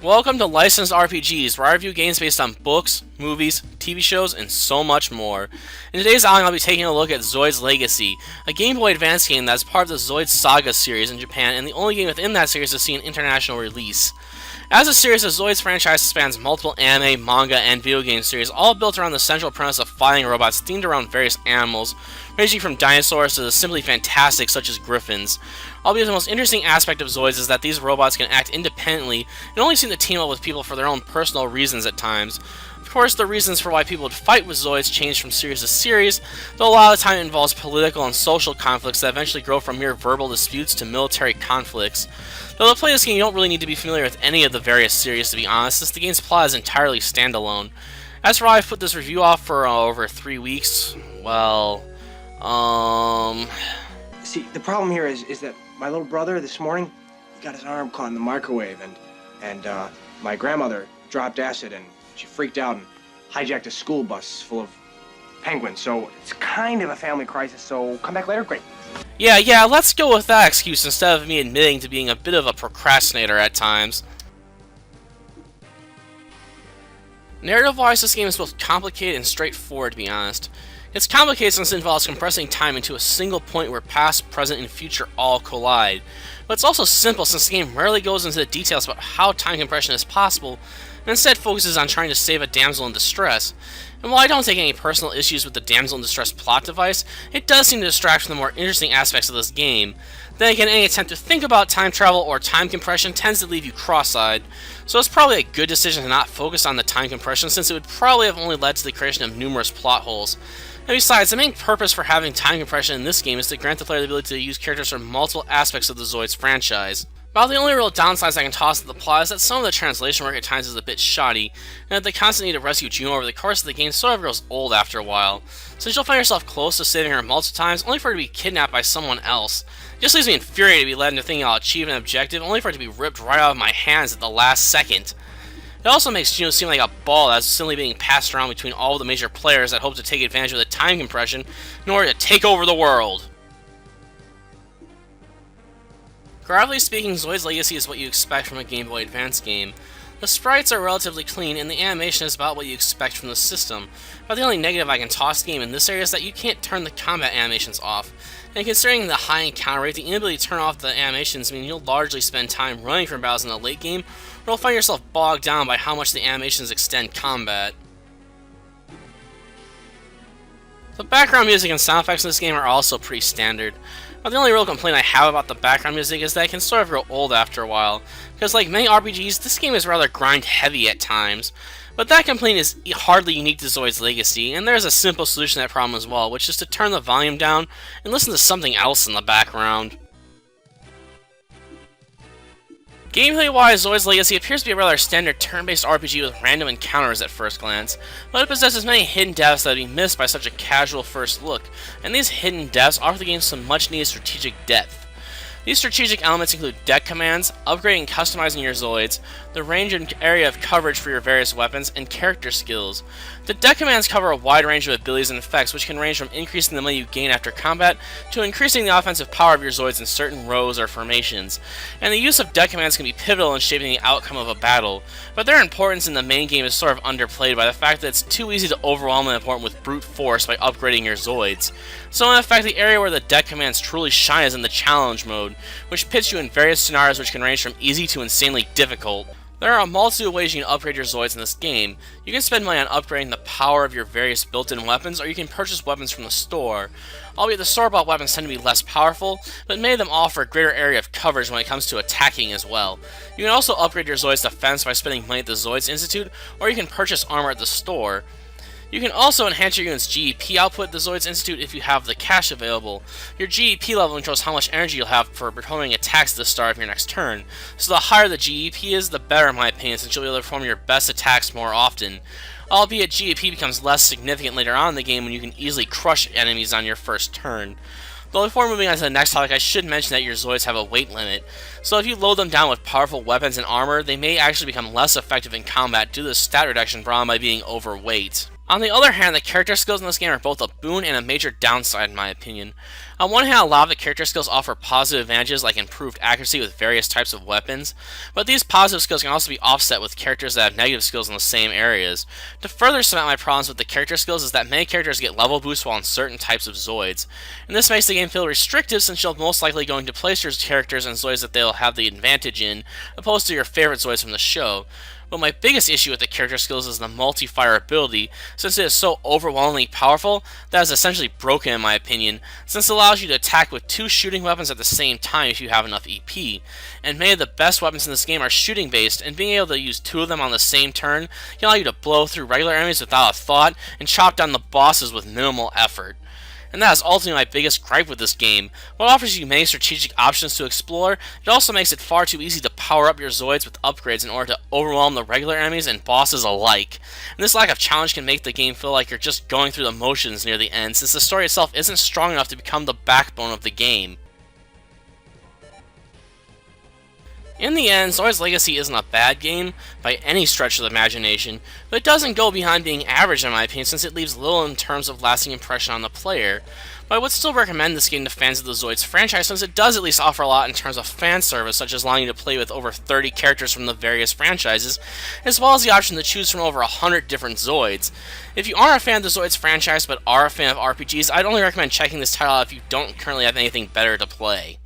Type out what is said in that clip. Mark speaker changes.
Speaker 1: Welcome to Licensed RPGs, where I review games based on books, movies, TV shows, and so much more. In today's outing, I'll be taking a look at Zoids Legacy, a Game Boy Advance game that is part of the Zoids Saga series in Japan, and the only game within that series to see an international release. As a series, the Zoids franchise spans multiple anime, manga, and video game series, all built around the central premise of fighting robots themed around various animals, ranging from dinosaurs to the simply fantastic such as griffins. Albeit the most interesting aspect of Zoids is that these robots can act independently and only seem to team up with people for their own personal reasons at times. Of course, the reasons for why people would fight with Zoids change from series to series, though a lot of the time it involves political and social conflicts that eventually grow from mere verbal disputes to military conflicts. Though to play this game, you don't really need to be familiar with any of the various series, to be honest, since the game's plot is entirely standalone. As for why I've put this review off for over 3 weeks, well,
Speaker 2: See, the problem here is that my little brother this morning, he got his arm caught in the microwave, and my grandmother dropped acid, and she freaked out and hijacked a school bus full of penguins. So it's kind of a family crisis, so come back later, great.
Speaker 1: Yeah, let's go with that excuse instead of me admitting to being a bit of a procrastinator at times. Narrative-wise, this game is both complicated and straightforward, to be honest. It's complicated since it involves compressing time into a single point where past, present, and future all collide. But it's also simple since the game rarely goes into the details about how time compression is possible, and instead focuses on trying to save a damsel in distress. And while I don't take any personal issues with the damsel in distress plot device, it does seem to distract from the more interesting aspects of this game. Then again, any attempt to think about time travel or time compression tends to leave you cross-eyed, so it's probably a good decision to not focus on the time compression since it would probably have only led to the creation of numerous plot holes. And besides, the main purpose for having time compression in this game is to grant the player the ability to use characters from multiple aspects of the Zoids franchise. About the only real downsides I can toss at the plot is that some of the translation work at times is a bit shoddy, and that the constant need to rescue Juno over the course of the game sort of grows old after a while, since you'll find yourself close to saving her multiple times only for her to be kidnapped by someone else. It just leaves me infuriated to be led into thinking I'll achieve an objective only for it to be ripped right out of my hands at the last second. It also makes Juno seem like a ball that's simply being passed around between all of the major players that hope to take advantage of the time compression in order to take over the world. Graphically speaking, Zoids Legacy is what you expect from a Game Boy Advance game. The sprites are relatively clean, and the animation is about what you expect from the system. But the only negative I can toss the game in this area is that you can't turn the combat animations off. And considering the high encounter rate, the inability to turn off the animations means you'll largely spend time running from battles in the late game, or you'll find yourself bogged down by how much the animations extend combat. The background music and sound effects in this game are also pretty standard. But the only real complaint I have about the background music is that it can sort of grow old after a while, because like many RPGs, this game is rather grind-heavy at times. But that complaint is hardly unique to Zoids Legacy, and there's a simple solution to that problem as well, which is to turn the volume down and listen to something else in the background. Gameplay-wise, Zoids Legacy appears to be a rather standard turn-based RPG with random encounters at first glance, but it possesses many hidden depths that would be missed by such a casual first look, and these hidden depths offer the game some much-needed strategic depth. These strategic elements include deck commands, upgrading and customizing your Zoids, the range and area of coverage for your various weapons, and character skills. The deck commands cover a wide range of abilities and effects, which can range from increasing the money you gain after combat to increasing the offensive power of your Zoids in certain rows or formations. And the use of deck commands can be pivotal in shaping the outcome of a battle, but their importance in the main game is sort of underplayed by the fact that it's too easy to overwhelm an opponent with brute force by upgrading your Zoids. So in effect, the area where the deck commands truly shine is in the challenge mode, which pits you in various scenarios which can range from easy to insanely difficult. There are a multitude of ways you can upgrade your Zoids in this game. You can spend money on upgrading the power of your various built-in weapons, or you can purchase weapons from the store. Albeit the store-bought weapons tend to be less powerful, but many of them offer a greater area of coverage when it comes to attacking as well. You can also upgrade your Zoids defense by spending money at the Zoids Institute, or you can purchase armor at the store. You can also enhance your unit's GEP output at the Zoids Institute if you have the cash available. Your GEP level controls how much energy you'll have for performing attacks at the start of your next turn, so the higher the GEP is, the better in my opinion, since you'll be able to perform your best attacks more often. Albeit GEP becomes less significant later on in the game when you can easily crush enemies on your first turn. Though before moving on to the next topic, I should mention that your Zoids have a weight limit, so if you load them down with powerful weapons and armor, they may actually become less effective in combat due to the stat reduction brought on by being overweight. On the other hand, the character skills in this game are both a boon and a major downside in my opinion. On one hand, a lot of the character skills offer positive advantages like improved accuracy with various types of weapons, but these positive skills can also be offset with characters that have negative skills in the same areas. To further cement my problems with the character skills is that many characters get level boosts while in certain types of Zoids, and this makes the game feel restrictive since you'll most likely going to place your characters in Zoids that they'll have the advantage in, opposed to your favorite Zoids from the show. But my biggest issue with the character skills is the multi-fire ability, since it is so overwhelmingly powerful that is essentially broken in my opinion, since it allows you to attack with 2 shooting weapons at the same time if you have enough EP. And many of the best weapons in this game are shooting based, and being able to use 2 of them on the same turn can allow you to blow through regular enemies without a thought and chop down the bosses with minimal effort. And that is ultimately my biggest gripe with this game. While it offers you many strategic options to explore, it also makes it far too easy to power up your Zoids with upgrades in order to overwhelm the regular enemies and bosses alike. And this lack of challenge can make the game feel like you're just going through the motions near the end, since the story itself isn't strong enough to become the backbone of the game. In the end, Zoids Legacy isn't a bad game by any stretch of the imagination, but it doesn't go behind being average in my opinion since it leaves little in terms of lasting impression on the player. But I would still recommend this game to fans of the Zoids franchise since it does at least offer a lot in terms of fan service, such as allowing you to play with over 30 characters from the various franchises, as well as the option to choose from over 100 different Zoids. If you aren't a fan of the Zoids franchise but are a fan of RPGs, I'd only recommend checking this title out if you don't currently have anything better to play.